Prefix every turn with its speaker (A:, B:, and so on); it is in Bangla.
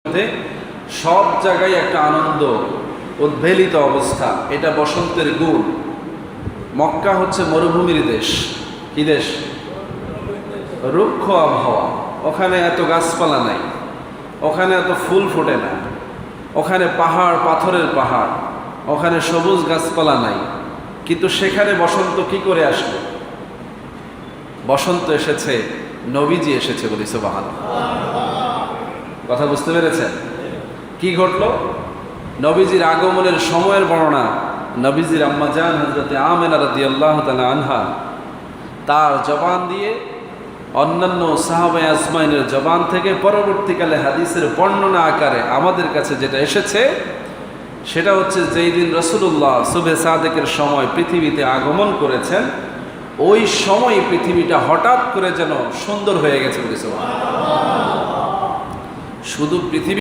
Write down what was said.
A: মধ্যে সব জায়গায় একটা আনন্দ, উদ্বেলিত অবস্থা। এটা বসন্তের গুণ। মক্কা হচ্ছে মরুভূমির দেশ। কি দেশ? রুক্ষ আবহাওয়া। ওখানে এত গাছপালা নাই, ওখানে এত ফুল ফোটে না, ওখানে পাহাড়, পাথরের পাহাড়, ওখানে সবুজ গাছপালা নাই। কিন্তু সেখানে বসন্ত কি করে আসলো? বসন্ত এসেছে, নবীজি এসেছে বলি সুবহানাল্লাহ। কথা বুঝতে পেরেছেন? কি ঘটলো? নবীজির আগমনের সময়ের বর্ণনা নবীজির আম্মা জান হযরতে আমেনা রাদিয়াল্লাহু তাআলা আনহা তার জবান দিয়ে, অন্যান্য সাহাবায়ে আজমাইনের জবান থেকে পরবর্তীকালে হাদিসের বর্ণনা আকারে আমাদের কাছে যেটা এসেছে সেটা হচ্ছে যেই দিন রাসূলুল্লাহ সুবহে সাদেকের সময় পৃথিবীতে আগমন করেছেন, ওই সময় পৃথিবীটা হঠাৎ করে যেন সুন্দর হয়ে গেছে বলে। শুধু পৃথিবী